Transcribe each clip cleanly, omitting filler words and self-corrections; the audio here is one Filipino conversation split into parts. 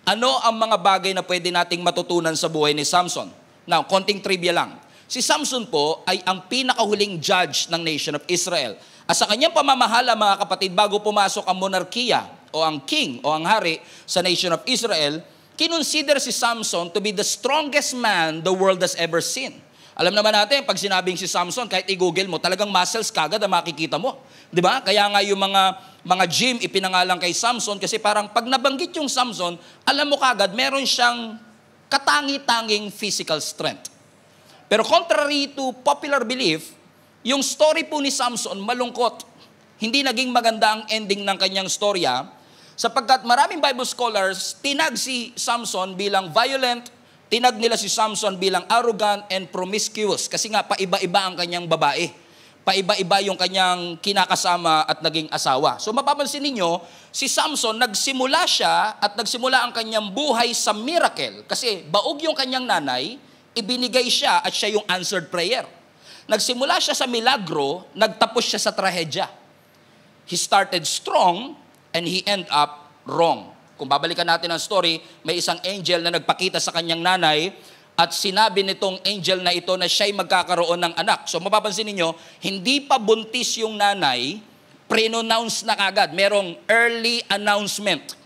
Ano ang mga bagay na pwede nating matutunan sa buhay ni Samson? Now, konting trivia lang. Si Samson po ay ang pinakahuling judge ng nation of Israel. At sa kanyang pamamahala, mga kapatid, bago pumasok ang monarkiya o ang king o ang hari sa nation of Israel, kinonsider si Samson to be the strongest man the world has ever seen. Alam naman natin, pag sinabing si Samson, kahit i-google mo, talagang muscles kagad ang makikita mo. Di ba? Kaya nga yung mga gym ipinangalan kay Samson kasi parang pag nabanggit yung Samson, alam mo kagad, meron siyang katangi-tanging physical strength. Pero contrary to popular belief, yung story po ni Samson malungkot. Hindi naging maganda ang ending ng kanyang storya sapagkat maraming Bible scholars tinag si Samson bilang violent, tinag nila si Samson bilang arrogant and promiscuous kasi nga paiba-iba ang kanyang babae. Paiba-iba yung kanyang kinakasama at naging asawa. So mapapansin ninyo, si Samson nagsimula siya at nagsimula ang kanyang buhay sa miracle kasi baog yung kanyang nanay, ibinigay siya at siya yung answered prayer. Nagsimula siya sa milagro, nagtapos siya sa trahedya. He started strong and he end up wrong. Kung babalikan natin ang story, may isang angel na nagpakita sa kanyang nanay at sinabi nitong angel na ito na siya'y magkakaroon ng anak. So mapapansin ninyo, hindi pa buntis yung nanay, pre-announce na kagad. Merong early announcement.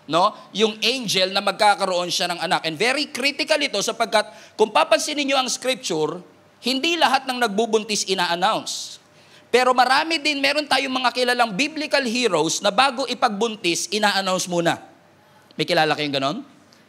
No? Yung angel na magkakaroon siya ng anak. And very critical ito sapagkat kung papansin niyo ang scripture, hindi lahat ng nagbubuntis ina-announce. Pero meron tayong mga kilalang biblical heroes na bago ipagbuntis, ina-announce muna. May kilala kayong ganon?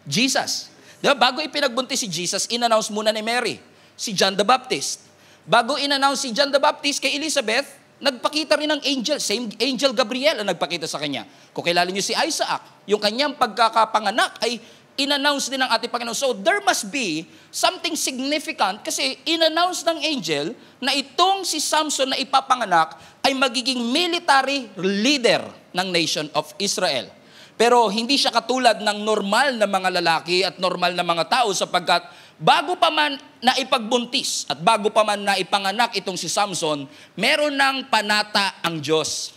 Jesus. Diba? Bago ipinagbuntis si Jesus, in-announce muna ni Mary. Si John the Baptist. Bago in-announce si John the Baptist kay Elizabeth, nagpakita rin ng angel. Same angel Gabriel ang nagpakita sa kanya. Kung kilala niyo si Isaac, yung kanyang pagkakapanganak ay in-announce din ng ating Panginoon. So there must be something significant kasi in-announce ng angel na itong si Samson na ipapanganak ay magiging military leader ng nation of Israel. Pero hindi siya katulad ng normal na mga lalaki at normal na mga tao sapagkat bago pa man na ipagbuntis at bago pa man na ipanganak itong si Samson, meron ng panata ang Diyos.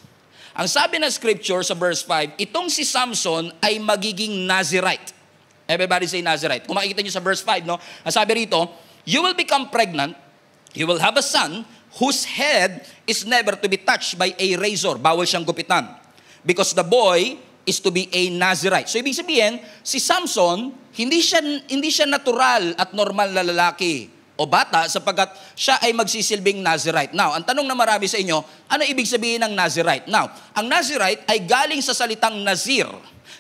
Ang sabi ng scripture sa verse 5, itong si Samson ay magiging Nazirite. Everybody say Nazirite. Kung makikita nyo sa verse 5, no? Ang sabi rito, you will become pregnant, you will have a son whose head is never to be touched by a razor. Bawal siyang gupitan. Because the boy is to be a Nazirite. So ibig sabihin, si Samson, hindi siya natural at normal na lalaki o bata sapagkat siya ay magsisilbing Nazirite. Now, ang tanong na marami sa inyo, ano ibig sabihin ng Nazirite? Now, ang Nazirite ay galing sa salitang Nazir.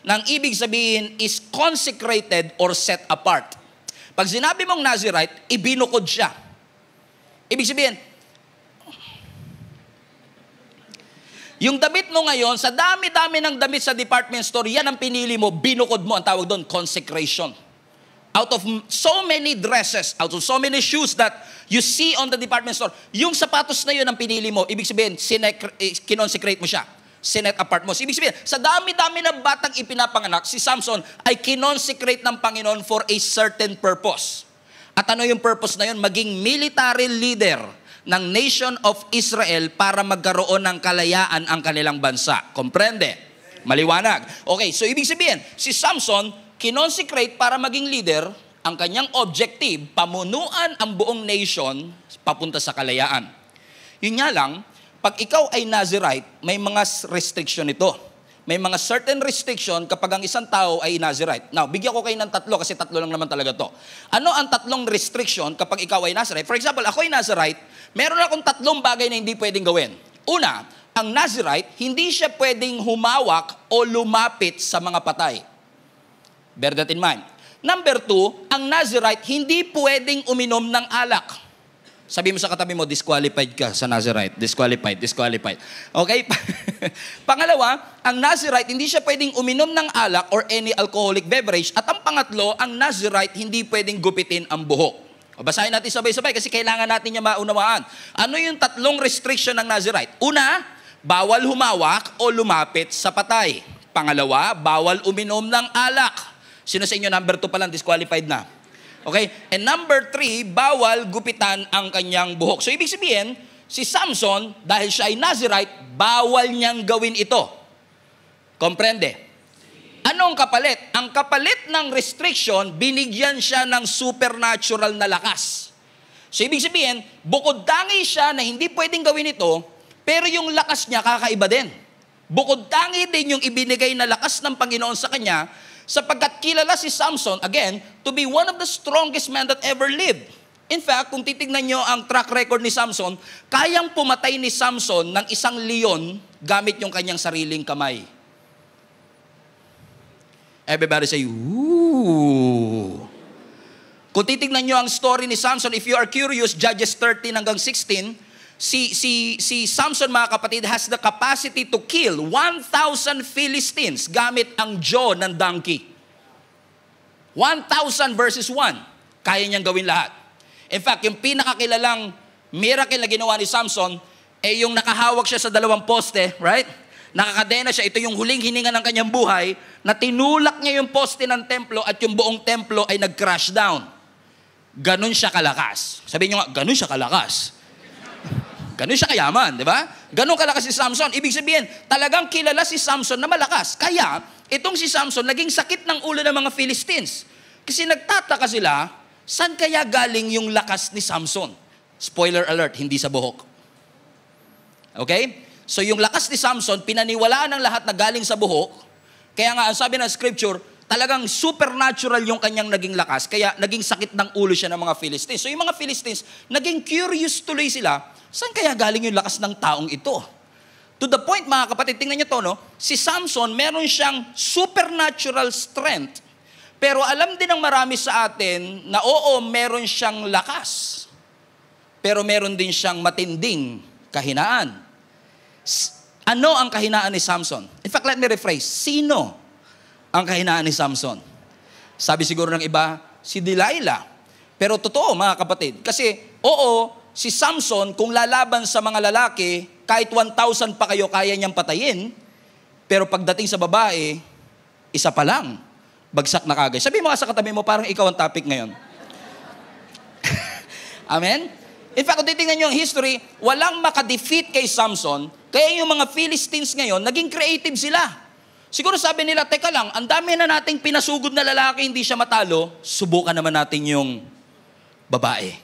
Nang ibig sabihin is consecrated or set apart. Pag sinabi mong Nazirite, ibinukod siya. Ibig sabihin, yung damit mo ngayon, sa dami-dami ng damit sa department store, yan ang pinili mo, binukod mo, ang tawag doon, consecration. Out of so many dresses, out of so many shoes that you see on the department store, yung sapatos na yun ang pinili mo, ibig sabihin, kinonsecrate mo siya. Sinet apart mo. So, ibig sabihin, sa dami-dami na batang ipinapanganak, si Samson ay kinonsecrate ng Panginoon for a certain purpose. At ano yung purpose na yun? Maging military leader ng nation of Israel para magkaroon ng kalayaan ang kanilang bansa. Komprende? Maliwanag. Okay, so ibig sabihin, si Samson, kinonsecrate para maging leader, ang kanyang objective, pamunuan ang buong nation papunta sa kalayaan. Yun nga lang, pag ikaw ay Nazirite, may mga restriction ito. May mga certain restriction kapag ang isang tao ay Nazirite. Now, bigyan ko kayo ng tatlo kasi tatlo lang naman talaga to. Ano ang tatlong restriction kapag ikaw ay Nazirite? For example, ako ay Nazirite, meron akong tatlong bagay na hindi pwedeng gawin. Una, ang Nazirite, hindi siya pwedeng humawak o lumapit sa mga patay. Bear that in mind. Number 2, ang Nazirite, hindi pwedeng uminom ng alak. Sabi mo sa katabi mo, disqualified ka sa Nazirite. Disqualified. Okay? Pangalawa, ang Nazirite, hindi siya pwedeng uminom ng alak or any alcoholic beverage. At ang pangatlo, ang Nazirite, hindi pwedeng gupitin ang buhok. O basahin natin sabay-sabay kasi kailangan natin niya maunawaan. Ano yung tatlong restriction ng Nazirite? Una, bawal humawak o lumapit sa patay. Pangalawa, bawal uminom ng alak. Sino sa inyo number 2 pa lang, disqualified na? Okay? And number 3, bawal gupitan ang kanyang buhok. So, ibig sabihin, si Samson, dahil siya ay Nazirite, bawal niyang gawin ito. Komprende? Anong kapalit? Ang kapalit ng restriction, binigyan siya ng supernatural na lakas. So ibig sabihin, bukod tangi siya na hindi pwedeng gawin ito, pero yung lakas niya kakaiba din. Bukod tangi din yung ibinigay na lakas ng Panginoon sa kanya, sapagkat kilala si Samson, again, to be one of the strongest men that ever lived. In fact, kung titignan nyo ang track record ni Samson, kayang pumatay ni Samson ng isang leon gamit yung kanyang sariling kamay. Everybody say, ooh. Kung titignan nyo ang story ni Samson, if you are curious, Judges 13 hanggang 16, si Samson, mga kapatid, has the capacity to kill 1,000 Philistines gamit ang jaw ng donkey. 1,000 versus 1. Kaya niyang gawin lahat. In fact, yung pinakakilalang miracle na ginawa ni Samson, yung nakahawak siya sa 2 poste, right? Nakakadena siya, ito yung huling hininga ng kanyang buhay, na tinulak niya yung poste ng templo at yung buong templo ay nag-crash down. Ganon siya kalakas. Sabihin nyo nga, ganon siya kalakas. Ganon siya kayaman, di ba? Ganon kalakas si Samson. Ibig sabihin, talagang kilala si Samson na malakas. Kaya, itong si Samson, naging sakit ng ulo ng mga Philistines. Kasi nagtataka sila, saan kaya galing yung lakas ni Samson? Spoiler alert, hindi sa buhok. Okay? So yung lakas ni Samson, pinaniwalaan ng lahat na galing sa buhok. Kaya nga, ang sabi ng scripture, talagang supernatural yung kanyang naging lakas. Kaya naging sakit ng ulo siya ng mga Philistines. So yung mga Philistines, naging curious tuloy sila, saan kaya galing yung lakas ng taong ito? To the point, mga kapatid, tingnan niyo to, no? Si Samson, meron siyang supernatural strength. Pero alam din ng marami sa atin na oo, meron siyang lakas. Pero meron din siyang matinding kahinaan. Ano ang kahinaan ni Samson? In fact, let me rephrase. Sino ang kahinaan ni Samson? Sabi siguro ng iba, si Delilah. Pero totoo, mga kapatid. Kasi, oo, si Samson, kung lalaban sa mga lalaki, kahit 1,000 pa kayo, kaya niyang patayin. Pero pagdating sa babae, isa pa lang. Bagsak na kagad. Sabi mo nga sa katabi mo, parang ikaw ang topic ngayon. Amen? In fact, kung titingnan nyo ang history, walang makadefeat kay Samson, kaya yung mga Philistines ngayon, naging creative sila. Siguro sabi nila, teka lang, ang dami na nating pinasugod na lalaki, hindi siya matalo, subukan naman natin yung babae.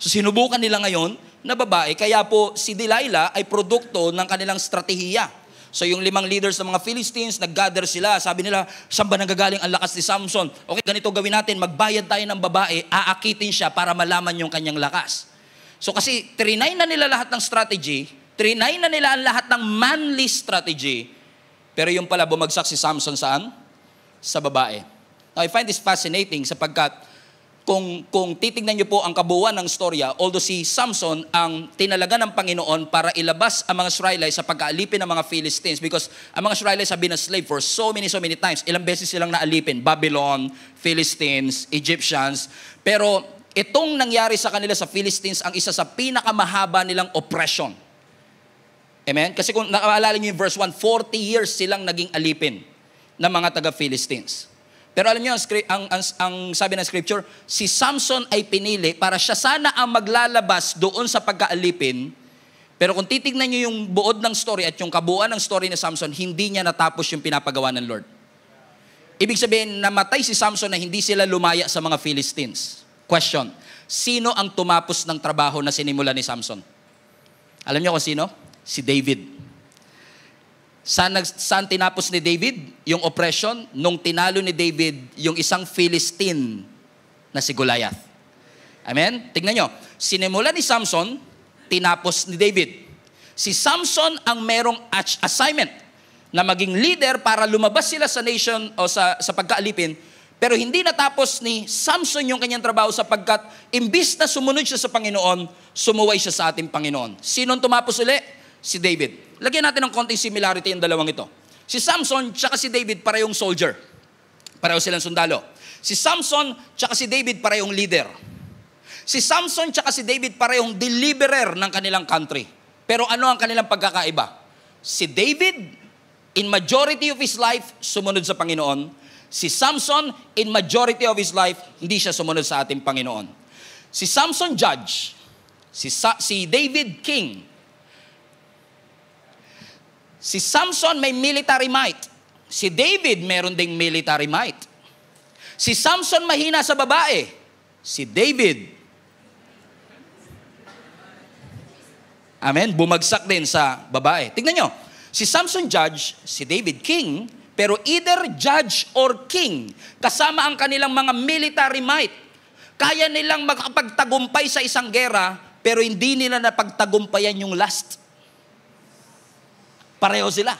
So sinubukan nila ngayon na babae, kaya po si Delilah ay produkto ng kanilang strategiya. So yung 5 leaders ng mga Philistines, nag-gather sila, sabi nila, saan ba nanggagaling ang lakas ni Samson? Okay, ganito gawin natin, magbayad tayo ng babae, aakitin siya para malaman yung kanyang lakas. So kasi trinay na nila lahat ng strategy, trinay na nila ang lahat ng manly strategy, pero yung pala bumagsak si Samson saan? Sa babae. Now I find this fascinating sapagkat kung titignan niyo po ang kabuuan ng storya, although si Samson ang tinalaga ng Panginoon para ilabas ang mga Israelites sa pag-aalipin ng mga Philistines because ang mga Israelites have been a slave for so many times. Ilang beses silang naalipin. Babylon, Philistines, Egyptians. Pero itong nangyari sa kanila sa Philistines ang isa sa pinakamahaba nilang oppression. Amen? Kasi kung nakaalala niyo yung verse 1, 40 years silang naging alipin ng mga taga-Philistines. Pero alam niyo, ang sabi ng scripture, si Samson ay pinili para siya sana ang maglalabas doon sa pagkaalipin. Pero kung titignan niyo yung buod ng story at yung kabuuan ng story ni Samson, hindi niya natapos yung pinapagawa ng Lord. Ibig sabihin, namatay si Samson na hindi sila lumaya sa mga Philistines. Question, sino ang tumapos ng trabaho na sinimula ni Samson? Alam niyo kung sino? Si David. Saan tinapos ni David yung oppression? Nung tinalo ni David yung isang Philistine na si Goliath. Amen? Tingnan nyo. Sinimula ni Samson, tinapos ni David. Si Samson ang merong assignment na maging leader para lumabas sila sa nation o sa pagkaalipin. Pero hindi natapos ni Samson yung kanyang trabaho sapagkat imbis na sumunod siya sa Panginoon, sumuway siya sa ating Panginoon. Sinong tumapos uli? Si David. Lagyan natin ng konting similarity yung dalawang ito. Si Samson tsaka si David parehong soldier. Pareho silang sundalo. Si Samson tsaka si David parehong leader. Si Samson tsaka si David parehong deliverer ng kanilang country. Pero ano ang kanilang pagkakaiba? Si David, in majority of his life, sumunod sa Panginoon. Si Samson, in majority of his life, hindi siya sumunod sa ating Panginoon. Si Samson, judge. Si David, king. Si Samson may military might. Si David meron ding military might. Si Samson mahina sa babae. Si David, amen, bumagsak din sa babae. Tignan nyo, si Samson judge, si David king, pero either judge or king, kasama ang kanilang mga military might. Kaya nilang makapagtagumpay sa isang gera, pero hindi nila napagtagumpayan yung last. Pareho sila.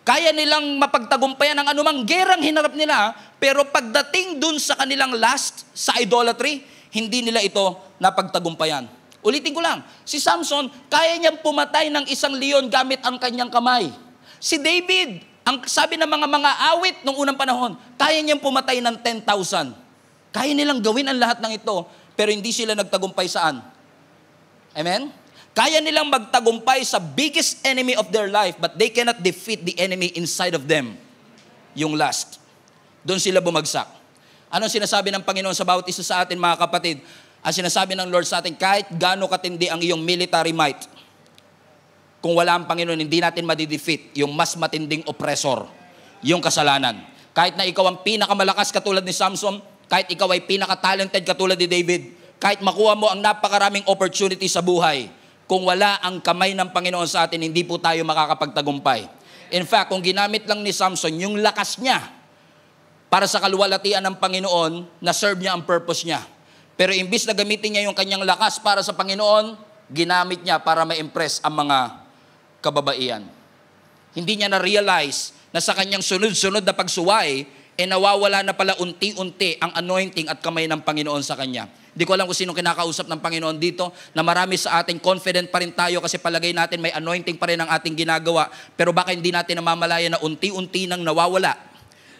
Kaya nilang mapagtagumpayan ang anumang gerang hinarap nila, pero pagdating dun sa kanilang last, sa idolatry, hindi nila ito napagtagumpayan. Ulitin ko lang, si Samson, kaya niyang pumatay ng isang leon gamit ang kanyang kamay. Si David, ang sabi ng mga awit nung unang panahon, kaya niyang pumatay ng 10,000. Kaya nilang gawin ang lahat ng ito, pero hindi sila nagtagumpay saan? Amen? Kaya nilang magtagumpay sa biggest enemy of their life, but they cannot defeat the enemy inside of them. Yung last. Doon sila bumagsak. Anong sinasabi ng Panginoon sa bawat isa sa atin, mga kapatid? Ang sinasabi ng Lord sa atin, kahit gaano katindi ang iyong military might, kung wala ang Panginoon, hindi natin madidefeat yung mas matinding oppressor, yung kasalanan. Kahit na ikaw ang pinakamalakas katulad ni Samson, kahit ikaw ay pinaka-talented katulad ni David, kahit makuha mo ang napakaraming opportunity sa buhay, kung wala ang kamay ng Panginoon sa atin, hindi po tayo makakapagtagumpay. In fact, kung ginamit lang ni Samson yung lakas niya para sa kaluwalhatian ng Panginoon, na-serve niya ang purpose niya. Pero imbis na gamitin niya yung kanyang lakas para sa Panginoon, ginamit niya para ma-impress ang mga kababaihan. Hindi niya na-realize na sa kanyang sunod-sunod na pagsuway, nawawala na pala unti-unti ang anointing at kamay ng Panginoon sa kanya. Hindi ko alam kung sino kinakausap ng Panginoon dito, na marami sa ating confident pa rin tayo kasi palagay natin may anointing pa rin ang ating ginagawa, pero baka hindi natin namamalayan na unti-unti nang nawawala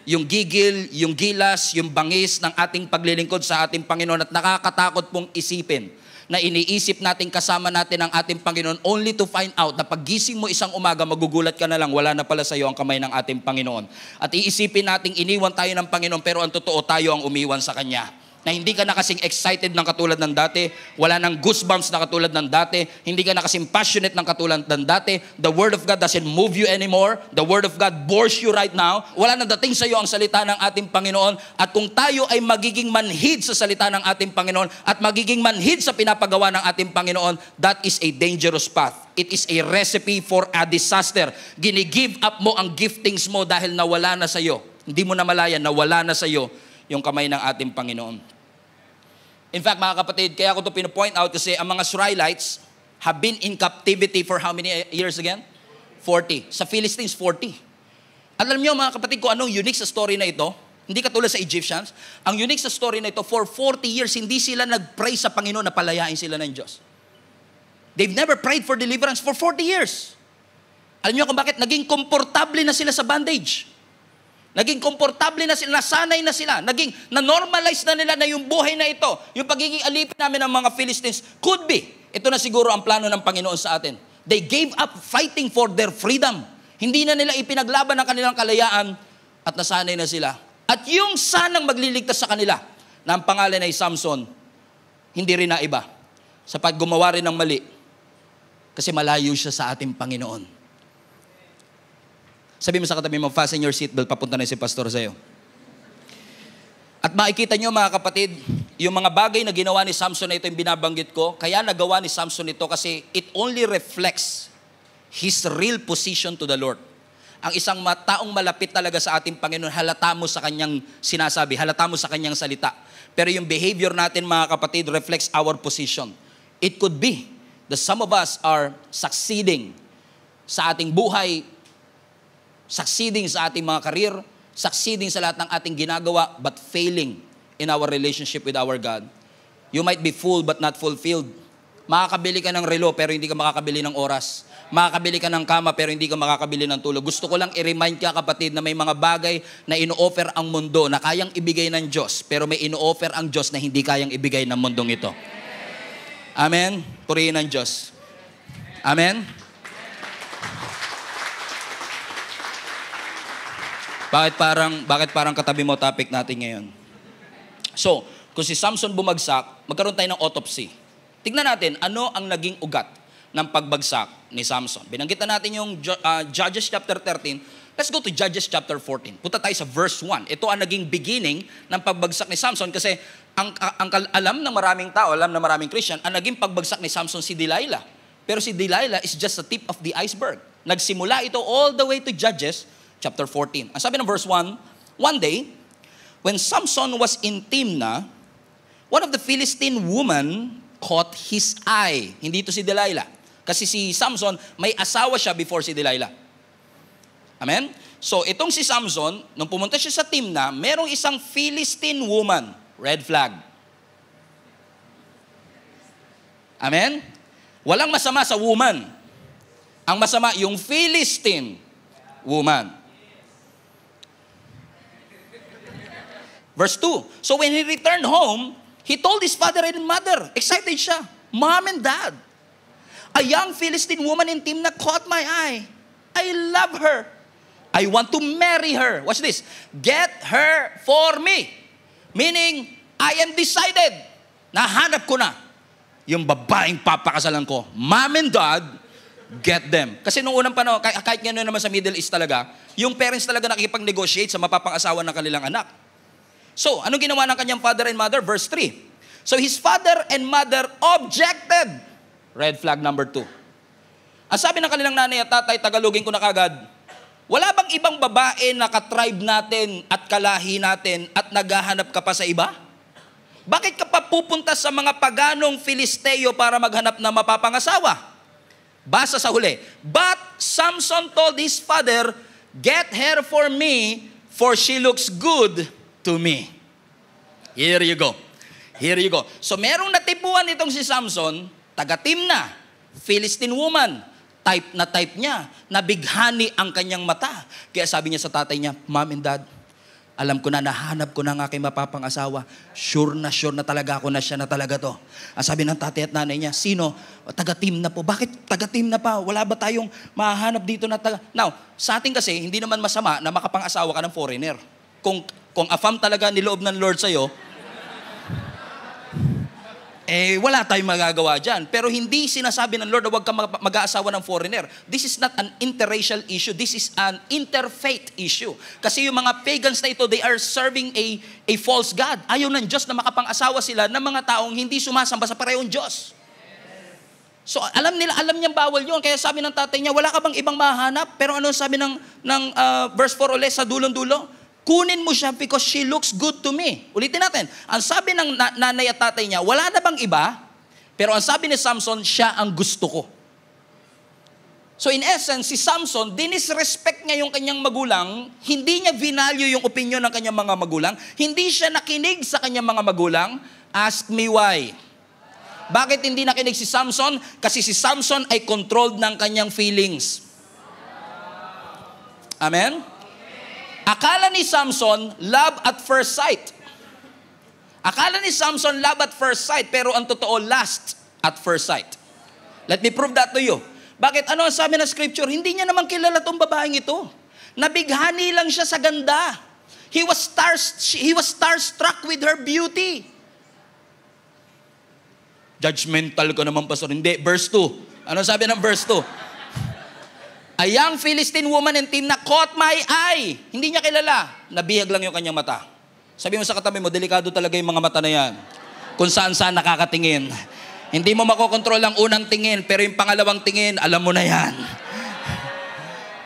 yung gigil, yung gilas, yung bangis ng ating paglilingkod sa ating Panginoon, at nakakatakot pong isipin na iniisip natin kasama natin ang ating Panginoon only to find out na paggising mo isang umaga, magugulat ka na lang, wala na pala sa iyo ang kamay ng ating Panginoon. At iisipin natin, iniwan tayo ng Panginoon, pero ang totoo, tayo ang umiwan sa Kanya. Na hindi ka na kasing excited ng katulad ng dati, wala nang goosebumps na katulad ng dati, hindi ka na kasing passionate ng katulad ng dati, the Word of God doesn't move you anymore, the Word of God bores you right now, wala nang dating sa iyo ang salita ng ating Panginoon, at kung tayo ay magiging manhid sa salita ng ating Panginoon, at magiging manhid sa pinapagawa ng ating Panginoon, that is a dangerous path. It is a recipe for a disaster. Gini-give up mo ang giftings mo dahil nawala na sa iyo. Hindi mo na malaya, nawala na sa iyo yung kamay ng ating Panginoon. In fact, mga kapatid, kaya ko ito pinapoint out kasi ang mga Israelites have been in captivity for how many years again? 40. Sa Philistines, 40. Alam niyo mga kapatid kung anong unique sa story na ito? Hindi katulad sa Egyptians. Ang unique sa story na ito, for 40 years, hindi sila nag-pray sa Panginoon na palayain sila ng Diyos. They've never prayed for deliverance for 40 years. Alam niyo kung bakit? Naging komportable na sila sa bondage. Naging komportable na sila, nasanay na sila, na-normalize na nila na yung buhay na ito, yung pagiging alipin namin ng mga Philistines, could be. Ito na siguro ang plano ng Panginoon sa atin. They gave up fighting for their freedom. Hindi na nila ipinaglaban ang kanilang kalayaan at nasanay na sila. At yung sanang magliligtas sa kanila, na ang pangalan ay Samson, hindi rin na iba. Sa paggumawa rin ng mali, kasi malayo siya sa ating Panginoon. Sabi mo sa katabi mo, fasten your seatbelt, papunta na si pastor sa'yo. At makikita nyo mga kapatid, yung mga bagay na ginawa ni Samson na ito yung binabanggit ko, kaya nagawa ni Samson ito kasi it only reflects his real position to the Lord. Ang isang taong malapit talaga sa ating Panginoon, halata mo sa kanyang sinasabi, halata mo sa kanyang salita. Pero yung behavior natin mga kapatid reflects our position. It could be that some of us are succeeding sa ating buhay, succeeding sa ating mga career, succeeding sa lahat ng ating ginagawa, but failing in our relationship with our God. You might be full but not fulfilled. Makakabili ka ng relo pero hindi ka makakabili ng oras. Makakabili ka ng kama pero hindi ka makakabili ng tulog. Gusto ko lang i-remind ka kapatid na may mga bagay na ino-offer ang mundo na kayang ibigay ng Diyos, pero may ino-offer ang Diyos na hindi kayang ibigay ng mundong ito. Amen? Purihin ng Diyos. Amen? Bakit parang katabi mo topic natin ngayon? So, kung si Samson bumagsak, magkaroon tayo ng autopsy. Tignan natin, ano ang naging ugat ng pagbagsak ni Samson. Binanggitan natin yung Judges chapter 13. Let's go to Judges chapter 14. Punta tayo sa verse 1. Ito ang naging beginning ng pagbagsak ni Samson kasi alam ng maraming tao, alam ng maraming Christian, ang naging pagbagsak ni Samson si Delilah. Pero si Delilah is just the tip of the iceberg. Nagsimula ito all the way to Judges chapter 14. Ang sabi ng verse 1, one day, when Samson was in Timnah, one of the Philistine women caught his eye. Hindi ito si Delilah. Kasi si Samson, may asawa siya before si Delilah. Amen? So, itong si Samson, nung pumunta siya sa Timnah, merong isang Philistine woman. Red flag. Amen? Walang masama sa woman. Ang masama, yung Philistine woman. Verse 2. So, when he returned home, he told his father and mother, excited siya, Mom and Dad, a young Philistine woman in Timnah caught my eye. I love her. I want to marry her. Watch this. Get her for me. Meaning, I am decided. Nahanap ko na yung babaeng papakasalan ko. Mom and Dad, get them. Kasi nung unang panahon, kahit gano'n naman sa Middle East talaga, yung parents talaga nakikipag-negotiate sa mapapang-asawa ng kanilang anak. So, anong ginawa ng kanyang father and mother? Verse 3. So, his father and mother objected. Red flag number 2. Ang sabi ng kanilang nanay at tatay, tagalogin ko na kagad, wala bang ibang babae na ka-tribe natin at kalahi natin at naghahanap ka pa sa iba? Bakit ka pa pupunta sa mga paganong Filisteo para maghanap na mapapangasawa? Basa sa huli. But Samson told his father, get her for me, for she looks good to me. Here you go. Here you go. So merong natipuan itong si Samson, taga Timnah, Philistine woman, type na type niya, nabighani ang kanyang mata. Kaya sabi niya sa tatay niya, Mom and Dad, alam ko na, nahanap ko na ng aking mapapangasawa. Sure na talaga ako na siya na talaga to. Ang sabi ng tatay at nanay niya, sino? Taga Timnah po. Bakit taga Timnah pa? Wala ba tayong mahanap dito na taga... Now, sa atin kasi, hindi naman masama na makapang-asawa ka ng foreigner. Kung afam talaga niloob ng Lord sa'yo, wala tayong magagawa dyan. Pero hindi sinasabi ng Lord na huwag kang mag-aasawa ng foreigner. This is not an interracial issue. This is an interfaith issue. Kasi yung mga pagans na ito, they are serving a false God. Ayaw ng Diyos na makapang-asawa sila ng mga taong hindi sumasamba sa parehong Diyos. So alam niyang bawal yun. Kaya sabi ng tatay niya, wala ka bang ibang mahanap? Pero ano sabi ng verse 4 ulit sa dulong-dulo? Kunin mo siya because she looks good to me. Ulitin natin. Ang sabi ng nanay at tatay niya, wala na bang iba? Pero ang sabi ni Samson, siya ang gusto ko. So in essence, si Samson, dinisrespect niya yung kanyang magulang, hindi niya vinalue yung opinion ng kanyang mga magulang, hindi siya nakinig sa kanyang mga magulang. Ask me why. Bakit hindi nakinig si Samson? Kasi si Samson ay controlled ng kanyang feelings. Amen? Akala ni Samson, love at first sight. Akala ni Samson, love at first sight, pero ang totoo, lust at first sight. Let me prove that to you. Bakit? Ano ang sabi ng scripture? Hindi niya naman kilala tong babaeng ito. Nabighani lang siya sa ganda. He was starstruck with her beauty. Judgmental ka naman, pastor. Hindi. Verse 2. Ano sabi ng verse 2? A young Philistine woman in Timnah caught my eye. Hindi niya kilala. Nabihag lang yung kanyang mata. Sabi mo sa katabi mo, delikado talaga yung mga mata na yan. Kung saan-saan nakakatingin. Hindi mo makokontrol ang unang tingin, pero yung pangalawang tingin, alam mo na yan.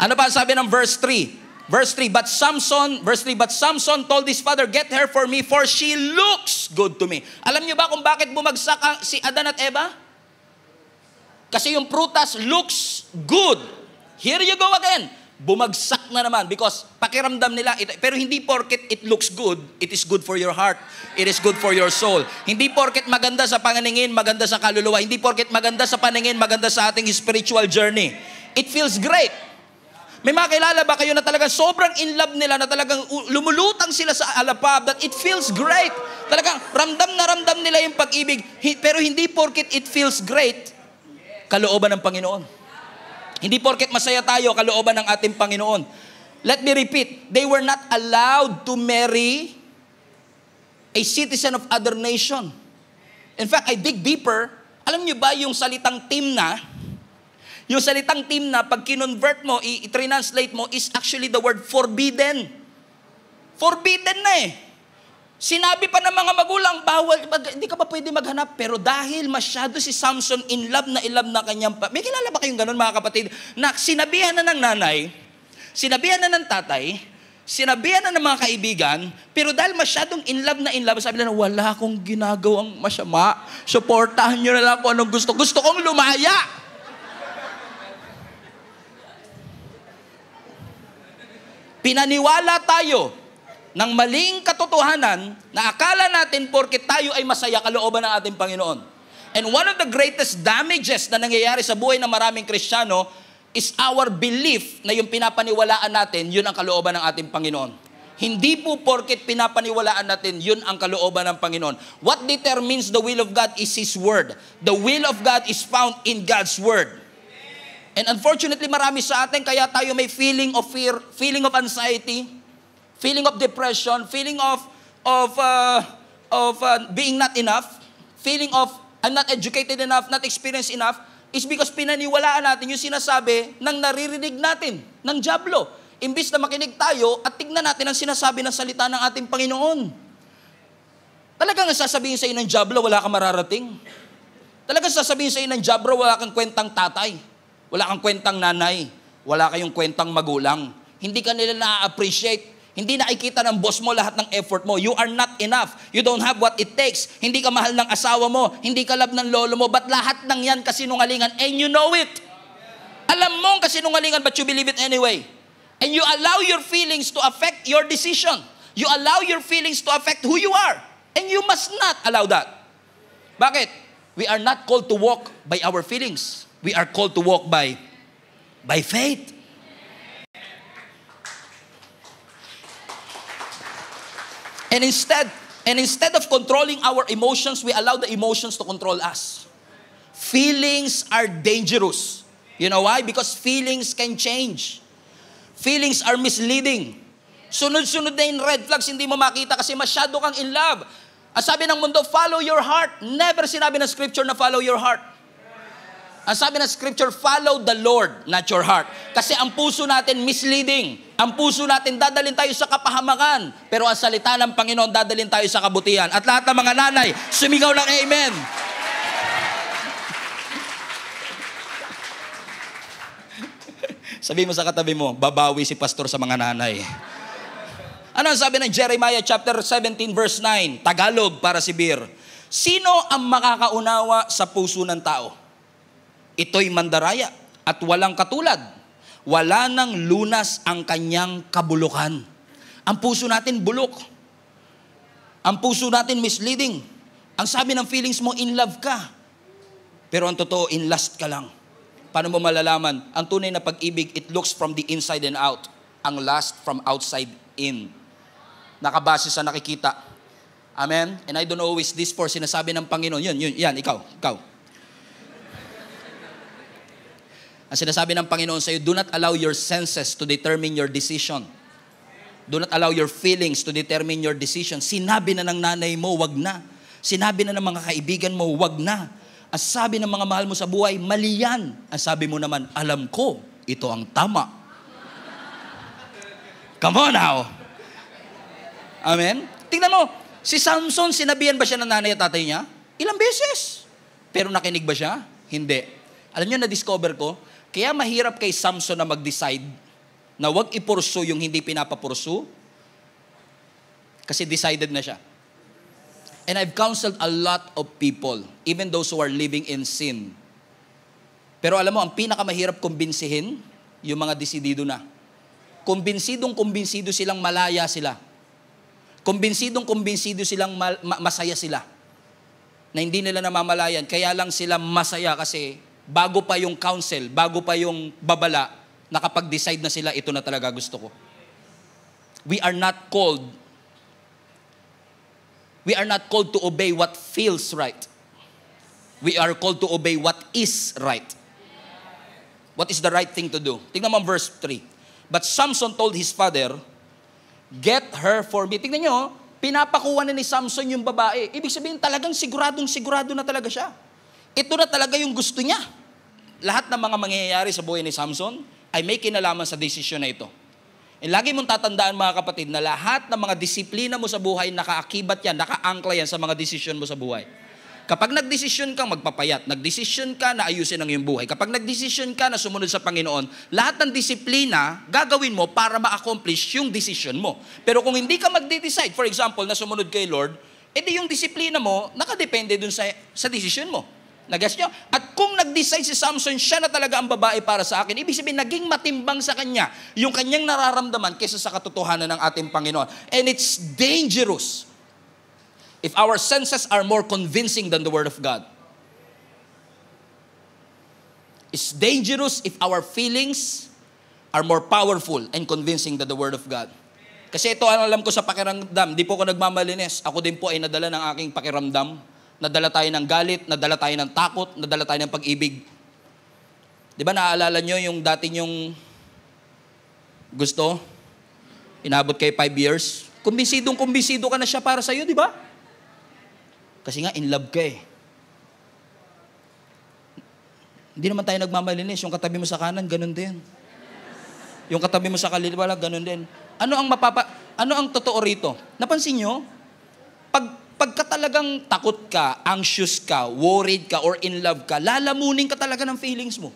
Ano pa sabi ng verse 3? Verse 3, but Samson told his father, get her for me, for she looks good to me. Alam niyo ba kung bakit bumagsak si Adan at Eva? Kasi yung prutas looks good. Here you go again. Bumagsak na naman because pakiramdam nila, pero hindi porket it looks good, it is good for your heart. It is good for your soul. Hindi porket maganda sa paningin, maganda sa kaluluwa. Hindi porket maganda sa paningin, maganda sa ating spiritual journey. It feels great. May makilala ba kayo na talagang sobrang in love nila, na talagang lumulutang sila sa alapab, that it feels great. Talagang ramdam nila yung pag-ibig, pero hindi porket it feels great, kalooban ng Panginoon. Hindi porket masaya tayo, kalooban ng ating Panginoon. Let me repeat, they were not allowed to marry a citizen of other nation. In fact, I dig deeper. Alam niyo ba yung salitang Timnah, Yung salitang timna, pag kinonvert mo, i-translate mo, is actually the word forbidden. Forbidden na eh. Sinabi pa ng mga magulang, bawal, hindi ka pa pwede maghanap. Pero dahil masyado si Samson in love na kanyang may kilala ba kayong ganun mga kapatid? Na sinabihan na ng nanay, sinabihan na ng tatay, sinabihan na ng mga kaibigan, pero dahil masyadong in love, sabi nila, wala akong ginagawang masama. Suportahan nyo na lang kung anong gusto. Gusto kong lumaya. Pinaniwala tayo ng maling katotohanan na akala natin porket tayo ay masaya kalooban ng ating Panginoon. And one of the greatest damages na nangyayari sa buhay ng maraming Kristiyano is our belief na yung pinapaniwalaan natin, yun ang kalooban ng ating Panginoon. Hindi po porket pinapaniwalaan natin, yun ang kalooban ng Panginoon. What determines the will of God is His Word. The will of God is found in God's Word. And unfortunately, marami sa atin, kaya tayo may feeling of fear, feeling of anxiety, feeling of depression, feeling of being not enough, feeling of I'm not educated enough, not experienced enough, is because pinaniwalaan natin yung sinasabi ng naririnig natin, ng dyablo. Imbis na makinig tayo at tignan natin ang sinasabi ng salita ng ating Panginoon. Talagang sasabihin sa iyo ng dyablo, wala kang mararating. Talagang sasabihin sa iyo ng dyablo, wala kang kwentang tatay. Wala kang kwentang nanay. Wala kayong kwentang magulang. Hindi ka nila na-appreciate. Hindi nakikita ng boss mo lahat ng effort mo. You are not enough. You don't have what it takes. Hindi ka mahal ng asawa mo. Hindi ka love ng lolo mo. But lahat ng yan kasinungalingan. And you know it. Alam mo ang kasinungalingan but you believe it anyway. And you allow your feelings to affect your decision. You allow your feelings to affect who you are. And you must not allow that. Bakit? We are not called to walk by our feelings. We are called to walk by faith. And instead of controlling our emotions, we allow the emotions to control us. Feelings are dangerous. You know why? Because feelings can change. Feelings are misleading. Sunod-sunod na yung red flags, hindi mo makita kasi masyado kang in love. Ang sabi ng mundo, follow your heart. Never sinabi ng scripture na follow your heart. Ang sabi ng scripture, follow the Lord, not your heart. Kasi ang puso natin misleading. Ang puso natin dadalhin tayo sa kapahamakan. Pero ang salita ng Panginoon dadalhin tayo sa kabutihan. At lahat ng mga nanay, sumigaw ng amen. Sabi mo sa katabi mo, babawi si pastor sa mga nanay. Ano ang sabi ng Jeremiah chapter 17 verse 9? Tagalog para si Bir. Sino ang makakaunawa sa puso ng tao? Ito'y mandaraya at walang katulad. Wala nang lunas ang kanyang kabulukan. Ang puso natin bulok. Ang puso natin misleading. Ang sabi ng feelings mo, in love ka. Pero ang totoo, in lust ka lang. Paano mo malalaman? Ang tunay na pag-ibig, it looks from the inside and out. Ang lust from outside in. Nakabase sa nakikita. Amen? And I don't know who is this for. Sinasabi ng Panginoon. Yan, ikaw. Ang sinasabi ng Panginoon sa iyo, do not allow your senses to determine your decision. Do not allow your feelings to determine your decision. Sinabi na ng nanay mo, wag na. Sinabi na ng mga kaibigan mo, wag na. Ang sabi ng mga mahal mo sa buhay, mali yan. Ang sabi mo naman, alam ko, ito ang tama. Come on now. Amen? Tingnan mo, si Samson, sinabihan ba siya ng nanay at tatay niya? Ilang beses. Pero nakinig ba siya? Hindi. Alam niyo, na-discover ko, kaya mahirap kay Samson na mag-decide na wag ipursu yung hindi pinapapursu kasi decided na siya. And I've counseled a lot of people, even those who are living in sin. Pero alam mo, ang pinakamahirap kumbinsihin, yung mga desidido na. Kumbinsido silang malaya sila. Kumbinsido silang masaya sila. Na hindi nila namamalayan, kaya lang sila masaya kasi bago pa yung counsel, bago pa yung babala, nakapag-decide na sila, ito na talaga gusto ko. We are not called to obey what feels right. We are called to obey what is right. What is the right thing to do? Tingnan mo verse 3. But Samson told his father, get her for me. Tingnan nyo, pinapakuha na ni Samson yung babae. Ibig sabihin talagang sigurado na talaga siya. Ito na talaga yung gusto niya. lahat ng mga mangyayari sa buhay ni Samson ay may kinalaman sa desisyon na ito. And lagi mong tatandaan mga kapatid na lahat ng mga disiplina mo sa buhay, nakaakibat yan, nakaangkla yan sa mga desisyon mo sa buhay. Kapag nagdesisyon kang magpapayat, nagdesisyon ka na ayusin ang iyong buhay, kapag nagdesisyon ka na sumunod sa Panginoon, lahat ng disiplina gagawin mo para ma-accomplish yung desisyon mo. Pero kung hindi ka magde-decide, for example, na sumunod kay Lord, edi yung disiplina mo, nakadepende dun sa desisyon mo. Nagas nyo? At kung nag-decide si Samson, siya na talaga ang babae para sa akin, ibig sabihin, naging matimbang sa kanya yung kanyang nararamdaman kaysa sa katotohanan ng ating Panginoon. And it's dangerous if our senses are more convincing than the Word of God. It's dangerous if our feelings are more powerful and convincing than the Word of God. Kasi ito ang alam ko sa pakiramdam, di po ako nagmamalinis. Ako din po ay nadala ng aking pakiramdam. Nadala tayo ng galit, nadala tayo ng takot, nadala tayo ng pag-ibig. Di ba naaalala nyo yung dati nyong gusto? Inabot kayo 5 years. Kumbinsidong-kumbinsido ka na siya para sa'yo, di ba? Kasi nga, in love ka eh. Hindi naman tayo nagmamalinis. Yung katabi mo sa kanan, ganun din. Yung katabi mo sa kaliwa, ganun din. Ano ang totoo rito? Napansin nyo? Pagka talagang takot ka, anxious ka, worried ka, or in love ka, lalamunin ka talaga ng feelings mo.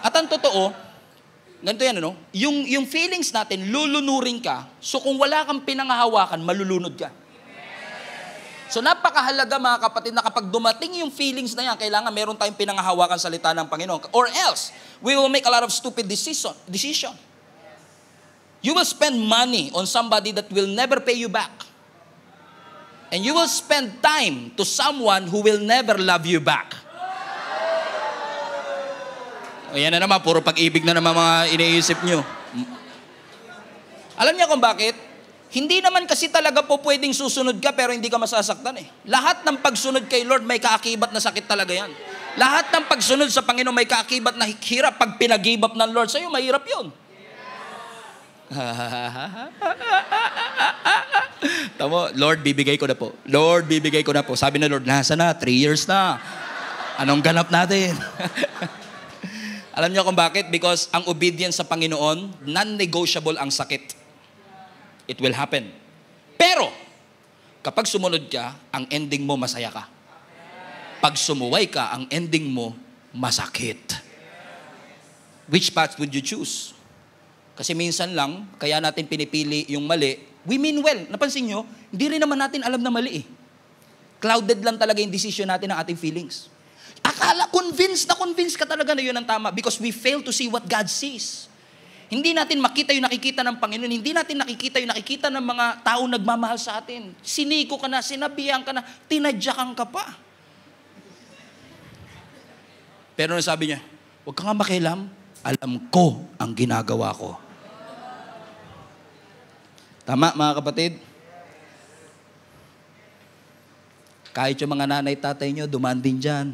At ang totoo, ganito yan, ano? Yung feelings natin, lulunurin ka. So kung wala kang pinangahawakan, malulunod ka. So napakahalaga mga kapatid na kapag dumating yung feelings na yan, kailangan meron tayong pinangahawakan salita ng Panginoon. Or else, we will make a lot of stupid decision. You will spend money on somebody that will never pay you back. And you will spend time to someone who will never love you back. Ayan na naman, puro pag-ibig na naman mga iniisip nyo. Alam niyo kung bakit? Hindi naman kasi talaga po pwedeng susunod ka pero hindi ka masasaktan eh. Lahat ng pagsunod kay Lord may kaakibat na sakit talaga yan. Lahat ng pagsunod sa Panginoon may kaakibat na hirap. Pag pinag-give up ng Lord sa'yo, mahirap yun. Tamo, Lord, bibigay ko na po. Lord, bibigay ko na po. Sabi na Lord, nasa na? 3 years na. Anong ganap natin? Alam niyo kung bakit? Because ang obedience sa Panginoon, non-negotiable ang sakit. It will happen. Pero, kapag sumunod ka, ang ending mo masaya ka. Pag sumuway ka, ang ending mo masakit. Which path would you choose? Kasi minsan lang, kaya natin pinipili yung mali. We mean well. Napansin nyo, hindi rin naman natin alam na mali eh. Clouded lang talaga yung decision natin ng ating feelings. Akala, convinced ka talaga na yun ang tama because we fail to see what God sees. Hindi natin makita yung nakikita ng Panginoon. Hindi natin nakikita yung nakikita ng mga tao nagmamahal sa atin. Siniko ka na, sinabihan ka na, tinadyakan ka pa. Pero sabi niya, huwag ka nga makialam. Alam ko ang ginagawa ko. Tama, mga kapatid? Kahit yung mga nanay, tatay nyo, dumaan din dyan.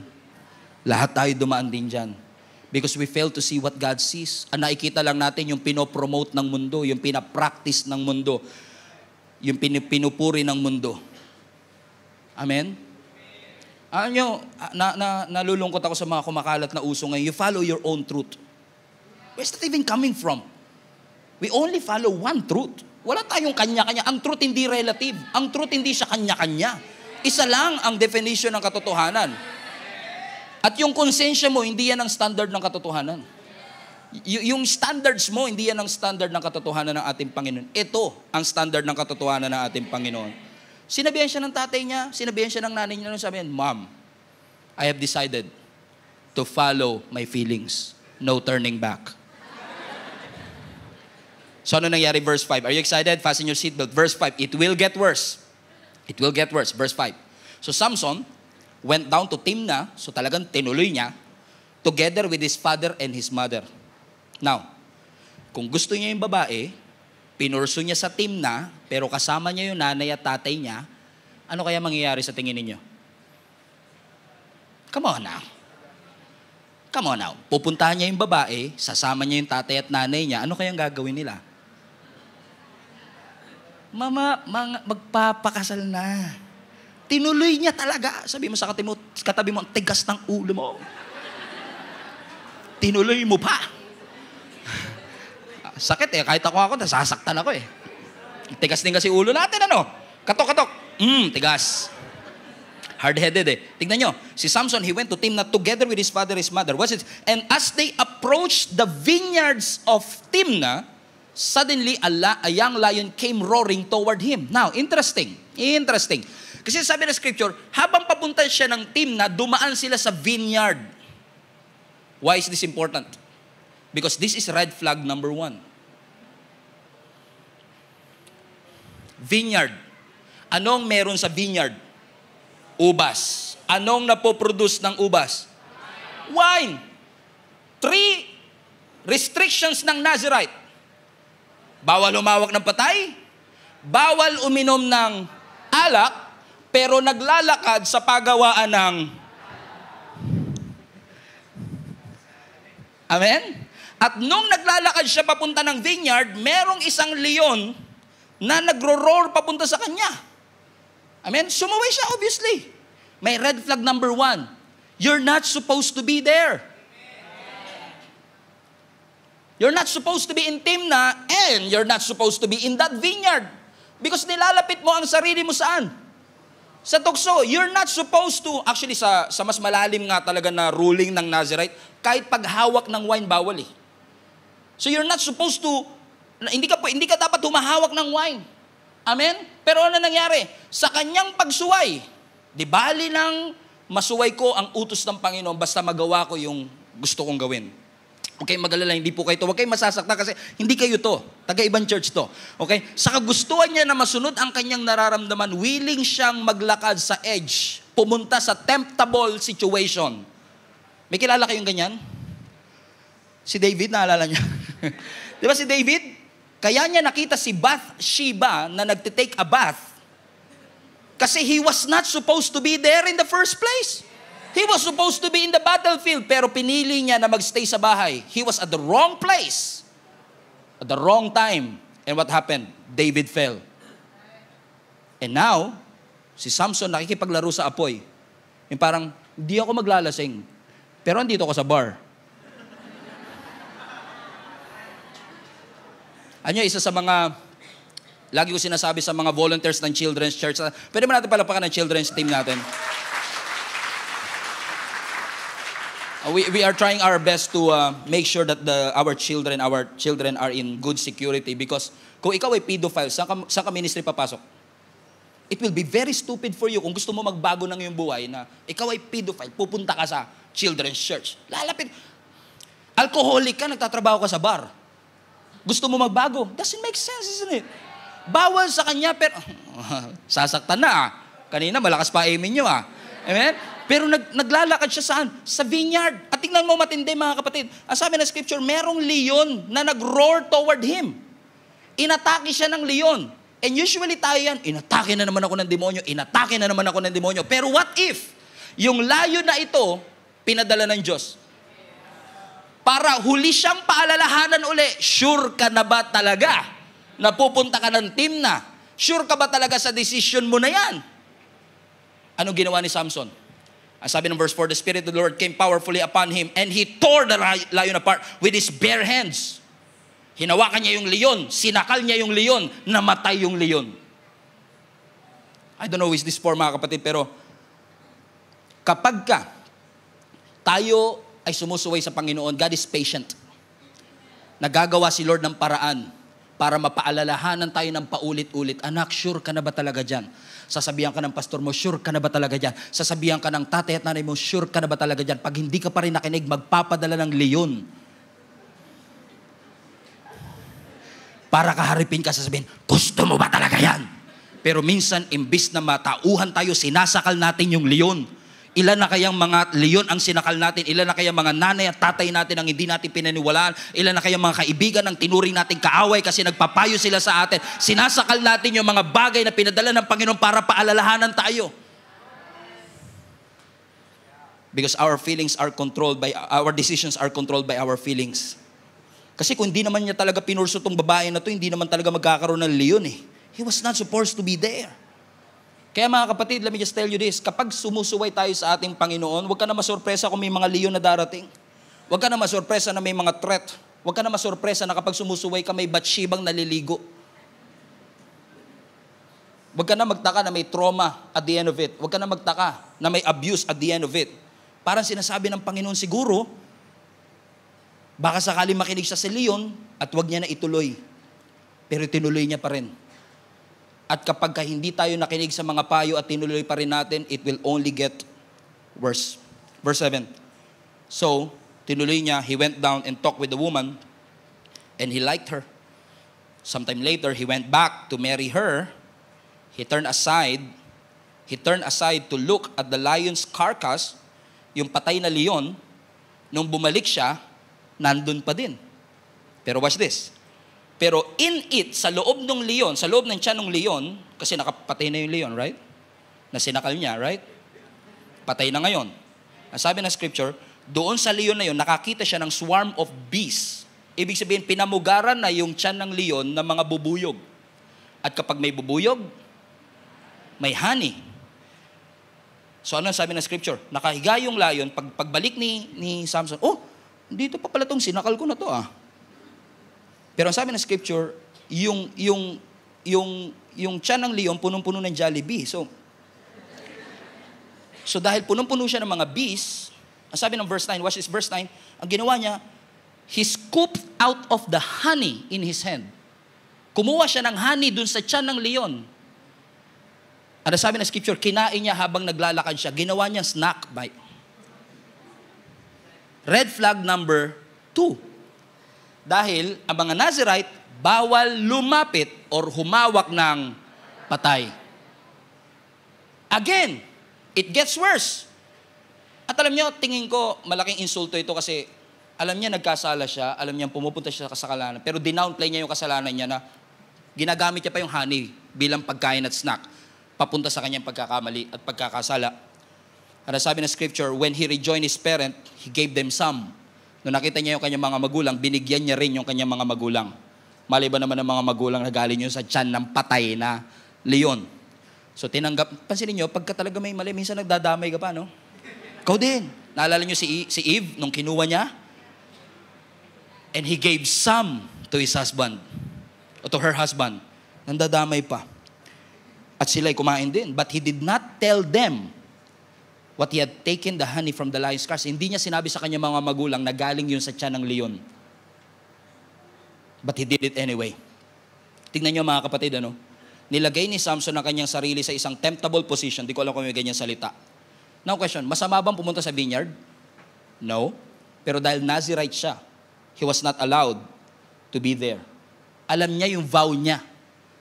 Lahat tayo dumaan din dyan. Because we fail to see what God sees. Ang nakikita lang natin yung pinopromote ng mundo, yung pinapractice ng mundo, yung pinupuri ng mundo. Amen? Alam nyo, nalulungkot ako sa mga kumakalat na uso ngayon. You follow your own truth. Where's that even coming from? We only follow one truth. Wala tayong kanya-kanya. Ang truth hindi relative. Ang truth hindi siya kanya-kanya. Isa lang ang definition ng katotohanan. At yung konsensya mo, hindi yan ang standard ng katotohanan. Yung standards mo, hindi yan ang standard ng katotohanan ng ating Panginoon. Ito ang standard ng katotohanan ng ating Panginoon. Sinabihan siya ng tatay niya, sinabihan siya ng nanay niya, sabihin, Mom, I have decided to follow my feelings. No turning back. So ano nangyari? Verse 5. Are you excited? Fasten your seatbelt. Verse 5. It will get worse. It will get worse. Verse 5. So Samson went down to Timnah. So talagang tinuloy niya. Together with his father and his mother. Now, kung gusto niya yung babae, pinurso niya sa Timnah, pero kasama niya yung nanay at tatay niya, ano kaya mangyayari sa tingin ninyo? Come on now. Come on now. Pupuntahan niya yung babae, sasama niya yung tatay at nanay niya, ano kayang gagawin nila? Mama, magpapakasal na. Tinuloy niya talaga. Sabi mo sa katabi mo, ang tigas ng ulo mo. tinuloy mo pa. Sakit eh, kahit ako nasasaktan ako eh. Tigas din kasi ulo natin, ano? Katok-katok. Tigas. Hard-headed eh. Tignan nyo, si Samson, he went to Timnah together with his father and his mother. What's it? And as they approached the vineyards of Timnah, suddenly a young lion came roaring toward him. Now, interesting. Kasi sabi ng scripture, habang papunta siya ng Timnah, dumaan sila sa vineyard. Why is this important? Because this is red flag number 1. Vineyard. Anong meron sa vineyard? Ubas. Anong napoproduce ng ubas? Wine. 3 restrictions ng Nazirite. Bawal humawak ng patay, bawal uminom ng alak, pero naglalakad sa pagawaan ng... Amen? At nung naglalakad siya papunta ng vineyard, merong isang leon na nagro-roar papunta sa kanya. Amen? Sumuwi siya, obviously. May red flag number 1. You're not supposed to be there. You're not supposed to be in Timnah and you're not supposed to be in that vineyard. Because nilalapit mo ang sarili mo saan? Sa tukso. You're not supposed to, actually sa mas malalim nga talaga na ruling ng Nazirite, kahit paghawak ng wine, bawal eh. So you're not supposed to, hindi ka dapat humahawak ng wine. Amen? Pero ano nangyari? Sa kanyang pagsuway, di bali lang masuway ko ang utos ng Panginoon basta magawa ko yung gusto kong gawin. Okay, mag-alala, hindi po kayo to. Huwag kayo masasakta kasi hindi kayo to. Taga-ibang church to. Okay? Sa kagustuhan niya na masunod ang kanyang nararamdaman, willing siyang maglakad sa edge, pumunta sa temptable situation. May kilala kayong ganyan? Si David, naalala niya? Di ba si David? Kaya niya nakita si Bathsheba na nagtitake a bath kasi he was not supposed to be there in the first place. He was supposed to be in the battlefield pero pinili niya na magstay sa bahay. He was at the wrong place at the wrong time. And what happened? David fell. And now, si Samson nakikipaglaro sa apoy. Yung parang, hindi ako maglalasing pero andito ako sa bar. Ano isa sa mga, lagi ko sinasabi sa mga volunteers ng Children's Church, pwede ba natin palapakan ng children's team natin? We are trying our best to make sure that our children are in good security because kung ikaw ay pedophile, saan ka ministry papasok? It will be very stupid for you kung gusto mo magbago ng iyong buhay na ikaw ay pedophile, pupunta ka sa Children's Church. Lalapit. Alcoholic ka, nagtatrabaho ka sa bar. Gusto mo magbago? Doesn't make sense, isn't it? Bawal sa kanya, pero sasaktan na Kanina, malakas pa amen nyo Amen? Pero naglalakad siya saan? Sa vineyard. At tingnan mo matindi mga kapatid. Ang sabi ng scripture, merong leon na nag-roar toward him. Inatake siya ng leon. And usually tayo yan, inatake na naman ako ng demonyo. Pero what if, yung layo na ito, pinadala ng Diyos? Para huli siyang paalalahanan uli, sure ka na ba talaga na pupunta ka ng Timnah? Sure ka ba talaga sa decision mo na yan? Anong ginawa ni Samson? Ang sabi ng verse 4, the Spirit of the Lord came powerfully upon him and he tore the lion apart with his bare hands. Hinawakan niya yung leon, sinakal niya yung leon, namatay yung leon. I don't know who is this for mga kapatid, pero kapag tayo ay sumusuway sa Panginoon, God is patient. Nagagawa si Lord ng paraan para mapaalalahanan tayo ng paulit-ulit. Anak, sure ka na ba talaga dyan? Sasabihan ka ng pastor mo, sure ka na ba talaga dyan? Sasabihan ka ng tatay at nanay mo, sure ka na ba talaga dyan? Pag hindi ka pa rin nakinig, magpapadala ng leon. Para kaharipin ka, sasabihin, gusto mo ba talaga yan? Pero minsan, imbis na matauhan tayo, sinasakal natin yung leon. Ilan na kayang mga leon ang sinakal natin? Ilan na kayang mga nanay at tatay natin ang hindi natin pinaniwalaan? Ilan na kayang mga kaibigan ang tinuring natin kaaway kasi nagpapayo sila sa atin? Sinasakal natin yung mga bagay na pinadala ng Panginoon para paalalahanan tayo. Because our decisions are controlled by our feelings. Kasi kung hindi naman niya talaga pinurso tong babae na to, hindi naman talaga magkakaroon ng leon eh. He was not supposed to be there. Kaya mga kapatid, let me just tell you this, kapag sumusuway tayo sa ating Panginoon, huwag ka na masurpresa kung may mga leon na darating. Huwag ka na masurpresa na may mga threat. Huwag ka na masurpresa na kapag sumusuway ka, may Batshebang naliligo. Huwag ka na magtaka na may trauma at the end of it. Huwag ka na magtaka na may abuse at the end of it. Parang sinasabi ng Panginoon siguro, baka sakali makinig siya sa leon at huwag niya na ituloy. Pero tinuloy niya pa rin. At kapag hindi tayo nakinig sa mga payo at tinuloy pa rin natin, it will only get worse. Verse 7. So, tinuloy niya, he went down and talked with the woman, and he liked her. Sometime later, he went back to marry her. He turned aside to look at the lion's carcass, yung patay na leon. Nung bumalik siya, nandun pa din. Pero watch this. Pero in it, sa loob ng leon, sa loob ng tiyan ng leon, kasi nakapatay na yung leon, right? Nasinakal niya, right? Patay na ngayon. Ang sabi ng scripture, doon sa leon na yun, nakakita siya ng swarm of bees. Ibig sabihin, pinamugaran na yung tiyan ng leon ng mga bubuyog. At kapag may bubuyog, may honey. So ano sabi ng scripture? Nakahiga yung lion, pagbalik ni Samson, oh, dito pa pala itong sinakal ko na to ah. Pero ang sabi ng scripture, yung tiyan ng leon, punong-puno ng Jollibee. So dahil punong-puno siya ng mga bees, ang sabi ng verse 9, watch this verse 9, ang ginawa niya, he scooped out of the honey in his hand. Kumuha siya ng honey dun sa tiyan ng leon. At ang sabi ng scripture, kinain niya habang naglalakad siya. Ginawa niyang snack bite. Red flag number 2. Dahil ang mga Nazirite, bawal lumapit or humawak ng patay. Again, it gets worse. At alam niyo, tingin ko, malaking insulto ito kasi alam niya nagkasala siya, alam niya pumupunta siya sa kasalanan, pero dinownplay niya yung kasalanan niya na ginagamit niya pa yung honey bilang pagkain at snack, papunta sa kanyang pagkakamali at pagkakasala. At sabi ng scripture, when he rejoined his parent, he gave them some. Nung nakita niya yung kanyang mga magulang, binigyan niya rin yung kanyang mga magulang. Maliban naman ng mga magulang na galing yun sa tiyan ng patay na leon. So tinanggap, pansinin niyo, pagka talaga may mali, minsan nagdadamay ka pa, no? Ikaw din. Naalala niyo si Eve nung kinuha niya? And he gave some to his husband. O to her husband. Nandadamay pa. At sila'y kumain din. But he did not tell them what he had taken the honey from the lion's carcass. Hindi niya sinabi sa kanya mga magulang na galing yun sa tiyan ng leon. But he did it anyway. Tingnan niyo mga kapatid, ano? Nilagay ni Samson ang kanyang sarili sa isang temptable position. Di ko alam kung may ganyan salita. Now question, masama bang pumunta sa vineyard? No. Pero dahil Nazirite siya, he was not allowed to be there. Alam niya yung vow niya.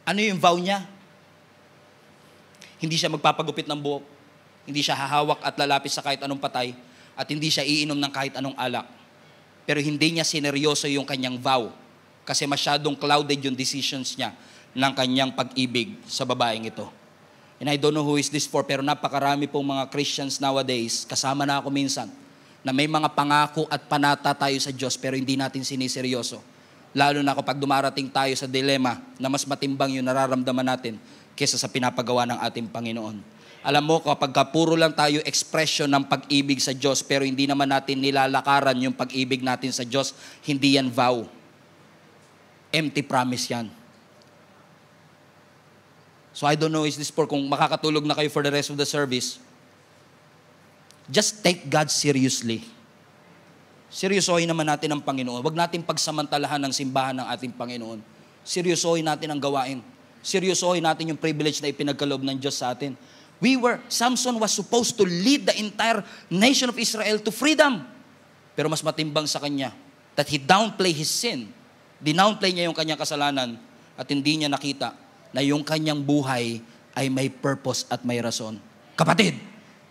Ano yung vow niya? Hindi siya magpapagupit ng buhok. Hindi siya hahawak at lalapit sa kahit anong patay. At hindi siya iinom ng kahit anong alak. Pero hindi niya sineryoso yung kanyang vow. Kasi masyadong clouded yung decisions niya ng kanyang pag-ibig sa babaeng ito. And I don't know who is this for, pero napakarami pong mga Christians nowadays, kasama na ako minsan, na may mga pangako at panata tayo sa Diyos, pero hindi natin siniseryoso. Lalo na kapag dumarating tayo sa dilema na mas matimbang yung nararamdaman natin kaysa sa pinapagawa ng ating Panginoon. Alam mo, kapag puro lang tayo expression ng pag-ibig sa Diyos, pero hindi naman natin nilalakaran yung pag-ibig natin sa Diyos, hindi yan vow. Empty promise yan. So I don't know, is this for kung makakatulog na kayo for the rest of the service, just take God seriously. Seryosohin naman natin ang Panginoon. Huwag natin pagsamantalahan ng simbahan ng ating Panginoon. Seryosohin natin ang gawain. Seryosohin natin yung privilege na ipinagkaloob ng Diyos sa atin. Samson was supposed to lead the entire nation of Israel to freedom. Pero mas matimbang sa kanya that he downplay his sin. Dinownplay niya yung kanyang kasalanan at hindi niya nakita na yung kanyang buhay ay may purpose at may rason. Kapatid,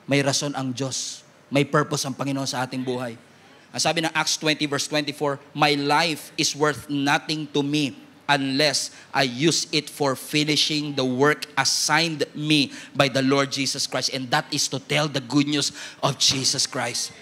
may rason ang Diyos. May purpose ang Panginoon sa ating buhay. Ang sabi ng Acts 20 verse 24, my life is worth nothing to me unless I use it for finishing the work assigned me by the Lord Jesus Christ. And that is to tell the good news of Jesus Christ.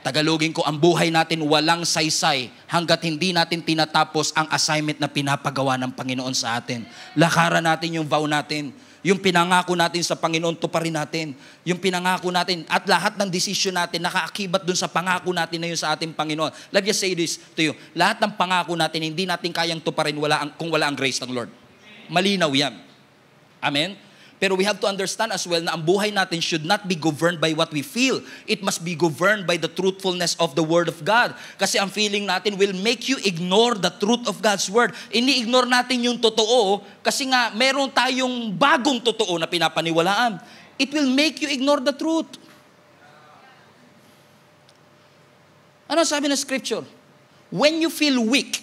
Tagalogin ko, ang buhay natin walang saysay hanggat hindi natin tinatapos ang assignment na pinapagawa ng Panginoon sa atin. Lakaran natin yung vow natin. Yung pinangako natin sa Panginoon, tuparin natin. Yung pinangako natin at lahat ng desisyon natin nakaakibat dun sa pangako natin na yun sa ating Panginoon. Let me say this to you. Lahat ng pangako natin, hindi natin kayang tuparin kung wala ang grace ng Lord. Malinaw yan. Amen? Pero we have to understand as well na ang buhay natin should not be governed by what we feel. It must be governed by the truthfulness of the Word of God. Kasi ang feeling natin will make you ignore the truth of God's Word. Ini-ignore natin yung totoo kasi nga meron tayong bagong totoo na pinapaniwalaan. It will make you ignore the truth. Ano sabi ng Scripture? When you feel weak,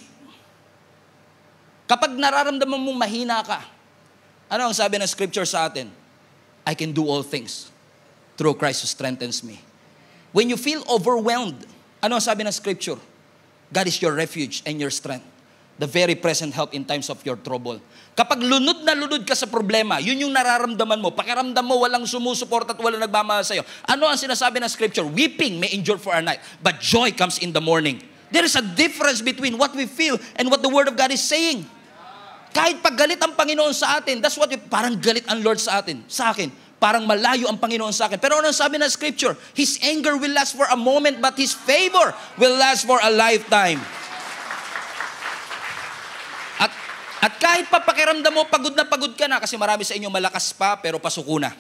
kapag nararamdaman mong mahina ka, ano ang sabi ng Scripture sa atin? I can do all things through Christ who strengthens me. When you feel overwhelmed, ano ang sabi ng Scripture? God is your refuge and your strength, the very present help in times of your trouble. Kapag lunod na lunod ka sa problema, yun yung nararamdaman mo, pakiramdam mo walang sumusuport at walang nagmamahal sa'yo. Ano ang sinasabi ng Scripture? Weeping may endure for a night, but joy comes in the morning. There is a difference between what we feel and what the Word of God is saying. Kahit pag galit ang Panginoon sa atin, that's what parang galit ang Lord sa atin, sa akin. Parang malayo ang Panginoon sa akin. Pero ano sabi ng Scripture? His anger will last for a moment, but His favor will last for a lifetime. At kahit pa pakiramdam mo, pagod ka na, kasi marami sa inyo malakas pa, pero pasuko na.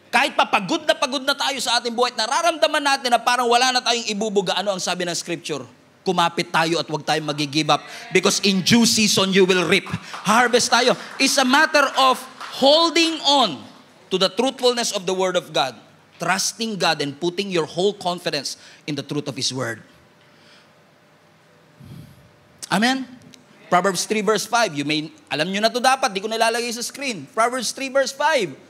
Kahit pa pagod na tayo sa ating buhay, nararamdaman natin na parang wala na tayong ibubuga. Ano ang sabi ng Scripture? Kumapit tayo at huwag tayong mag-give up. Because in due season, you will reap. Harvest tayo. It's a matter of holding on to the truthfulness of the Word of God. Trusting God and putting your whole confidence in the truth of His Word. Amen? Proverbs 3 verse 5. Alam nyo na to dapat, di ko nilalagay sa screen. Proverbs 3 verse 5.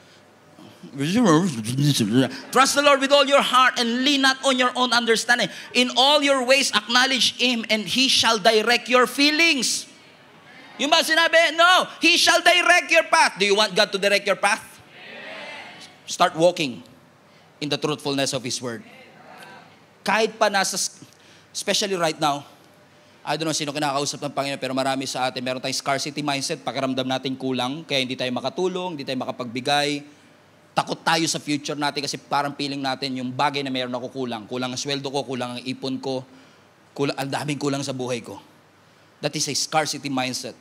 Trust the Lord with all your heart and lean not on your own understanding. In all your ways acknowledge Him and He shall direct your feelings. Yung ba sinabi? No, He shall direct your path. Do you want God to direct your path? Start walking in the truthfulness of His Word. Kahit pa especially right now, I don't know sino kinakausap ng Panginoon, pero marami sa atin, meron tayong scarcity mindset, pakiramdam natin kulang, kaya hindi tayo makatulong, hindi tayo makapagbigay. Takot tayo sa future natin kasi parang feeling natin yung bagay na meron ako kulang. Kulang ang sweldo ko, kulang ang ipon ko, ang daming kulang sa buhay ko. That is a scarcity mindset.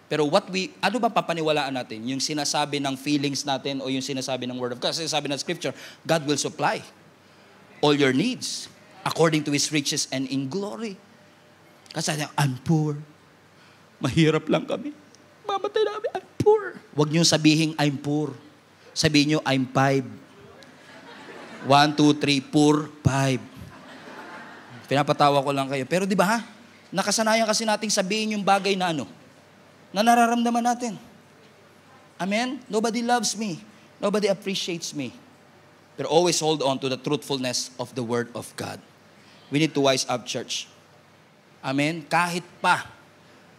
Pero ano ba papaniwalaan natin? Yung sinasabi ng feelings natin o yung sinasabi ng Word of God? Kasi sinasabi ng Scripture, God will supply all your needs according to His riches and in glory. Kasi I'm poor. Mahirap lang kami. Mamatay na kami, I'm poor. Huwag niyong sabihin, I'm poor. Sabihin nyo, I'm 5. 1, 2, 3, poor, 5. Pinapatawa ko lang kayo. Pero di ba nakasanayan kasi nating sabihin yung bagay na na nararamdaman natin. Amen? Nobody loves me. Nobody appreciates me. But always hold on to the truthfulness of the Word of God. We need to wise up, church. Amen? Kahit pa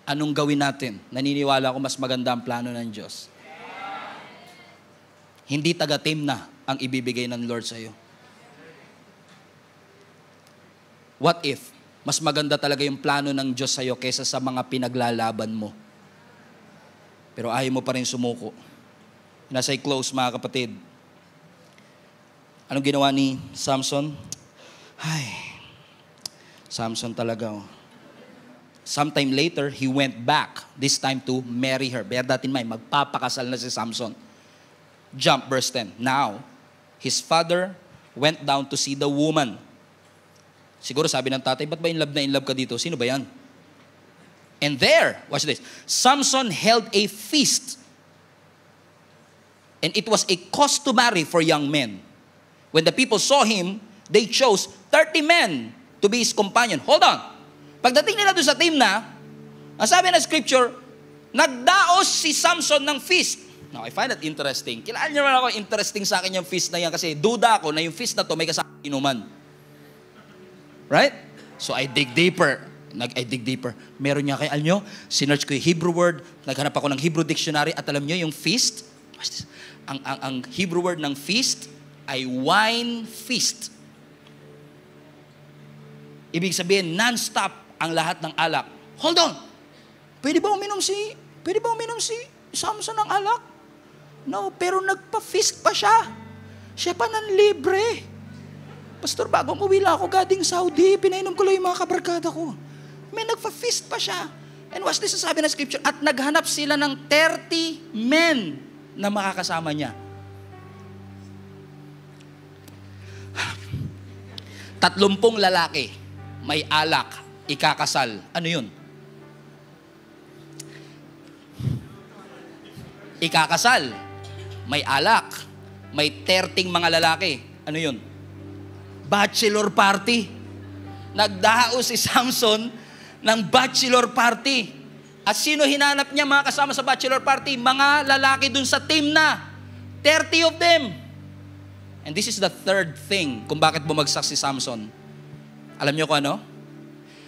anong gawin natin, naniniwala ko mas maganda ang plano ng Diyos. Hindi taga-team na ang ibibigay ng Lord sa iyo. What if mas maganda talaga yung plano ng Diyos sa iyo kaysa sa mga pinaglalaban mo? Pero ayaw mo pa rin sumuko. Nasa close, mga kapatid. Anong ginawa ni Samson? Samson talaga. Sometime later, he went back, this time to marry her. Bear that in mind, magpapakasal na si Samson. Jump, verse 10. Now, his father went down to see the woman. Siguro sabi ng tatay, ba't ba in love ka dito? Sino ba yan? And there, watch this, Samson held a feast. And it was a customary for young men. When the people saw him, they chose 30 men to be his companion. Hold on. Pagdating nila doon sa team na, ang sabi ng Scripture, nagdaos si Samson ng feast. Now, I find that interesting. Kailangan nyo naman ako, interesting sa akin yung feast na yan kasi duda ako na yung feast na to may kasama inuman. Right? So, I dig deeper. Meron niya kayo, alam nyo, sinearch ko yung Hebrew word, naghanap ako ng Hebrew dictionary at alam nyo yung feast, ang Hebrew word ng feast ay wine feast. Ibig sabihin, non-stop ang lahat ng alak. Hold on. Pwede ba uminom si Samson ng alak? No, pero nagpa-feast pa siya. Siya pa nang libre. Pastor, bago umuwi lang ako galing Saudi, pinainom ko lang yung mga kabarkada ko. May nagpa-feast pa siya. And watch this, sabi ng scripture, at naghanap sila ng 30 men na makakasama niya. 30 lalaki, may alak, ikakasal. Ano yun? Ikakasal, may alak, may 30 mga lalaki. Ano yun? Bachelor party. Nagdao si Samson ng bachelor party. At sino hinanap niya mga kasama sa bachelor party? Mga lalaki dun sa team na. 30 of them. And this is the third thing kung bakit bumagsak si Samson. Alam niyo kung ano?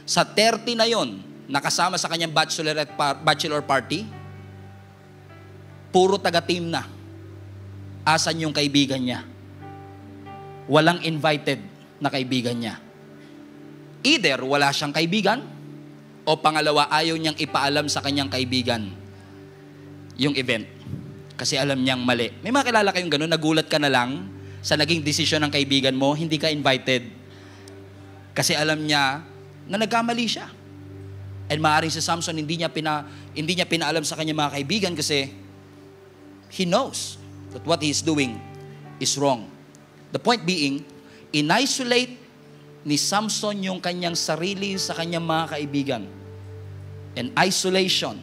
Sa 30 na yon, nakasama sa kanyang bachelor party, puro taga-team na. Asan yung kaibigan niya? Walang invited na kaibigan niya. Either wala siyang kaibigan, o pangalawa, ayaw niyang ipaalam sa kanyang kaibigan yung event. Kasi alam niyang mali. May mga kilala kayong gano'n, nagulat ka na lang sa naging desisyon ng kaibigan mo, hindi ka invited. Kasi alam niya na nagkamali siya. And maaaring si Samson, hindi niya pinaalam sa kanyang mga kaibigan kasi he knows that what he is doing is wrong. The point being, in-isolate ni Samson yung kanyang sarili sa kanyang mga kaibigan. And isolation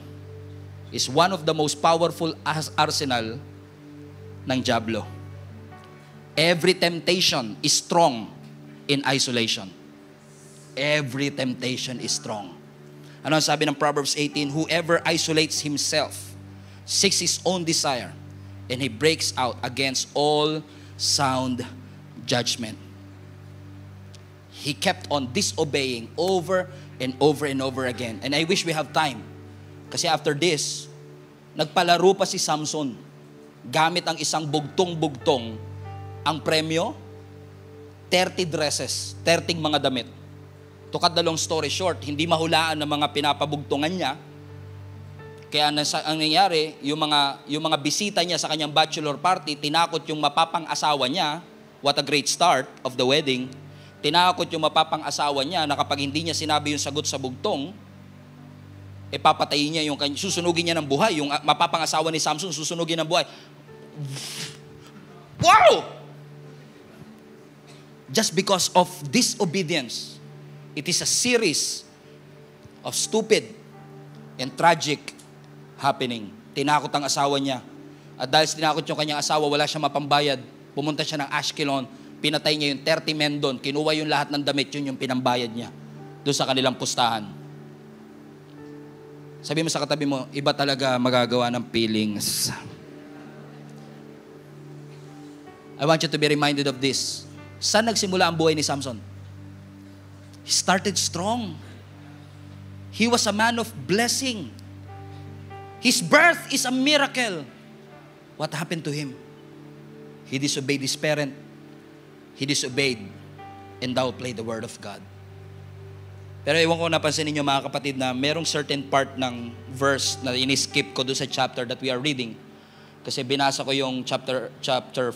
is one of the most powerful arsenal ng diablo. Every temptation is strong in isolation. Every temptation is strong. Ano ang sabi ng Proverbs 18? Whoever isolates himself seeks his own desire, and he breaks out against all sound judgment. He kept on disobeying over and over and over again. And I wish we have time. Kasi after this, nagpalaro pa si Samson. Gamit ang isang bugtong-bugtong. Ang premyo, 30 dresses, 30 mga damit. To cut the long story short, hindi mahulaan ng mga pinapabugtungan niya. Kaya ang nangyari, yung mga bisita niya sa kanyang bachelor party, tinakot yung mapapang-asawa niya. What a great start of the wedding. Tinakot yung mapapang-asawa niya na kapag hindi niya sinabi yung sagot sa bugtong, papatayin niya susunugin niya ng buhay. Yung mapapang-asawa ni Samson, susunugin ng buhay. Wow! Just because of disobedience, it is a series of stupid and tragic happening. Tinakot ang asawa niya. At dahil tinakot yung kanyang asawa, wala siya mapambayad. Pumunta siya ng Ashkelon, pinatay niya yung 30 men doon, kinuha yung lahat ng damit, yun yung pinambayad niya doon sa kanilang pustahan. Sabi mo sa katabi mo, iba talaga magagawa ng feelings. I want you to be reminded of this. Saan nagsimula ang buhay ni Samson? He started strong. He was a man of blessing. His birth is a miracle. What happened to him? He disobeyed his parent. He disobeyed and downplayed the word of God. Pero ewan ko napansin ninyo mga kapatid na merong certain part ng verse na ini-skip ko doon sa chapter that we are reading. Kasi binasa ko yung chapter 14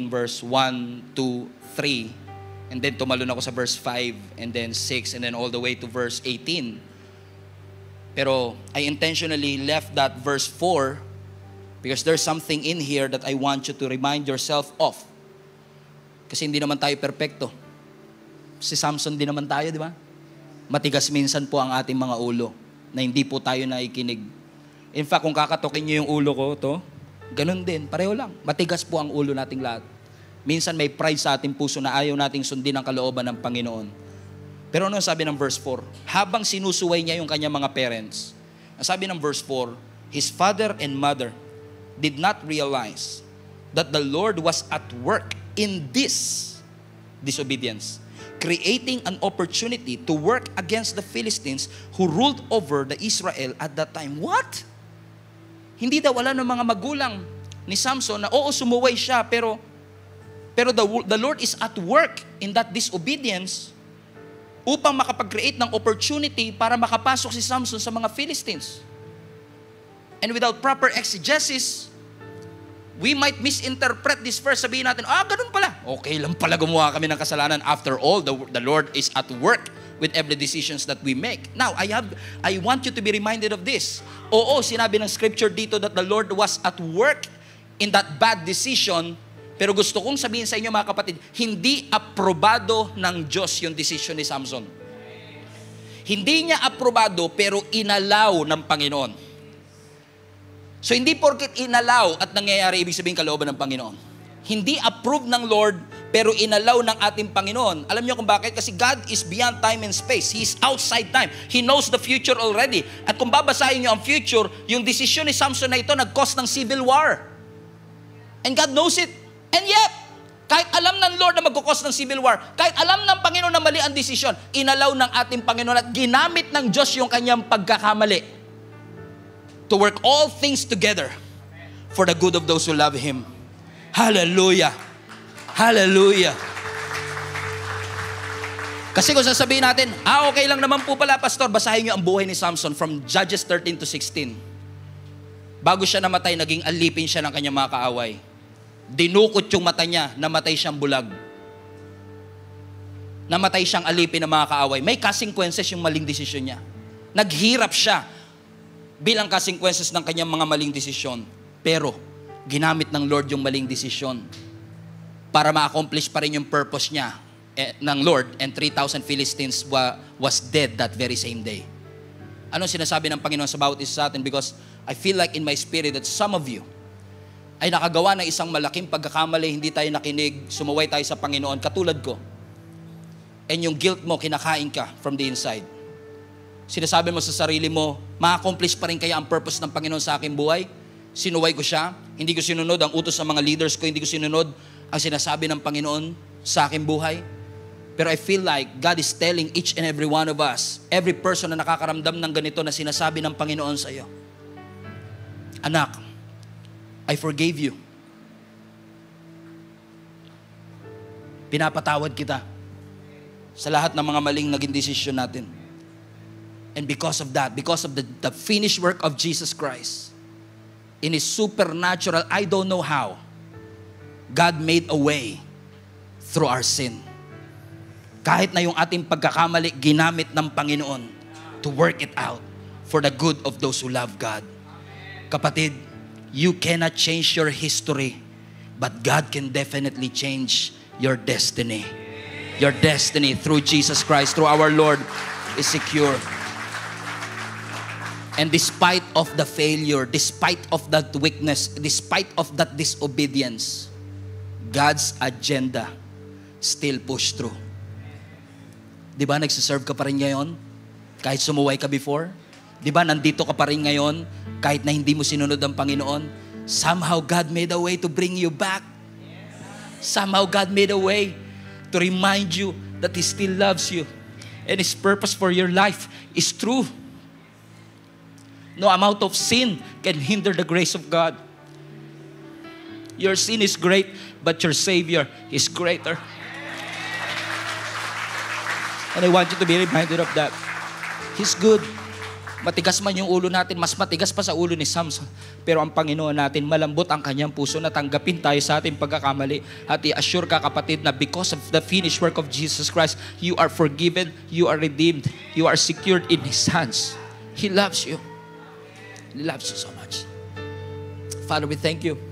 verse 1, 2, 3. And then tumalon ako sa verse 5 and then 6 and then all the way to verse 18. Pero I intentionally left that verse 4 because there's something in here that I want you to remind yourself of. Kasi hindi naman tayo perpekto. Si Samson din naman tayo, di ba? Matigas minsan po ang ating mga ulo na hindi po tayo naikinig. In fact, kung kakatokin niyo yung ulo ko, ganun din, pareho lang. Matigas po ang ulo nating lahat. Minsan may pride sa ating puso na ayaw nating sundin ang kalooban ng Panginoon. Pero ano sabi ng verse 4? Habang sinusuway niya yung kanyang mga parents, ang sabi ng verse 4, his father and mother did not realize that the Lord was at work in this disobedience, creating an opportunity to work against the Philistines who ruled over the Israel at that time. What? Hindi daw wala ng mga magulang ni Samson na sumuway siya, pero the Lord is at work in that disobedience upang makapag-create ng opportunity para makapasok si Samson sa mga Philistines. And without proper exegesis, we might misinterpret this verse. Sabihin natin, ganun pala. Okay lang pala gumawa kami ng kasalanan. After all, the Lord is at work with every decisions that we make. Now, I want you to be reminded of this. Oo, sinabi ng scripture dito that the Lord was at work in that bad decision. Pero gusto kong sabihin sa inyo mga kapatid, hindi aprobado ng Diyos yung decision ni Samson. Hindi niya aprobado pero inalaw ng Panginoon. So hindi porket inalaw at nangyayari, ibig sabihin kalooban ng Panginoon. Hindi approved ng Lord pero inalaw ng ating Panginoon. Alam niyo kung bakit? Kasi God is beyond time and space. He is outside time. He knows the future already. At kung babasahin niyo ang future, yung desisyon ni Samson na ito nag-cause ng civil war. And God knows it. And yet, kahit alam ng Lord na mag-cause ng civil war, kahit alam ng Panginoon na mali ang desisyon, inalaw ng ating Panginoon at ginamit ng Diyos yung kanyang pagkakamali to work all things together for the good of those who love Him. Hallelujah! Hallelujah! Kasi kung sasabihin natin, okay lang naman po pala, Pastor, basahin niyo ang buhay ni Samson from Judges 13 to 16. Bago siya namatay, naging alipin siya ng kanyang mga kaaway. Dinukot yung mata niya, namatay siyang bulag. Namatay siyang alipin ng mga kaaway. May consequences yung maling desisyon niya. Naghirap siya bilang consequences ng kanyang mga maling desisyon. Pero, ginamit ng Lord yung maling desisyon para ma-accomplish pa rin yung purpose niya ng Lord, and 3,000 Philistines was dead that very same day. Anong sinasabi ng Panginoon sa bawat isa sa atin? Because I feel like in my spirit that some of you ay nakagawa ng isang malaking pagkakamali, hindi tayo nakinig, sumuway tayo sa Panginoon, katulad ko. And yung guilt mo, kinakain ka from the inside. Sinasabi mo sa sarili mo, ma-accomplish pa rin kaya ang purpose ng Panginoon sa aking buhay? Sinuway ko siya, hindi ko sinunod ang utos ng mga leaders ko, hindi ko sinunod ang sinasabi ng Panginoon sa aking buhay. Pero I feel like God is telling each and every one of us, every person na nakakaramdam ng ganito na sinasabi ng Panginoon sa iyo, anak, I forgave you. Pinapatawad kita sa lahat ng mga maling naging desisyon natin. And because of that, because of the finished work of Jesus Christ, in His supernatural, I don't know how, God made a way through our sin. Kahit na yung ating pagkakamali, ginamit ng Panginoon to work it out for the good of those who love God. Kapatid, you cannot change your history, but God can definitely change your destiny. Your destiny through Jesus Christ, through our Lord, is secure. And despite of the failure, despite of that weakness, despite of that disobedience, God's agenda still push through. Di ba nagsiserve ka pa rin ngayon? Kahit sumuway ka before? Di ba nandito ka pa rin ngayon? Kahit na hindi mo sinunod ang Panginoon? Somehow God made a way to bring you back. Somehow God made a way to remind you that He still loves you. And His purpose for your life is true. No amount of sin can hinder the grace of God. Your sin is great, but your Savior is greater. And I want you to be reminded of that. He's good. Matigas man yung ulo natin, mas matigas pa sa ulo ni Samson. Pero ang Panginoon natin, malambot ang kanyang puso na tanggapin tayo sa ating pagkakamali. At i-assure ka kapatid na because of the finished work of Jesus Christ, you are forgiven, you are redeemed, you are secured in His hands. He loves you. He loves you so much. Father, we thank you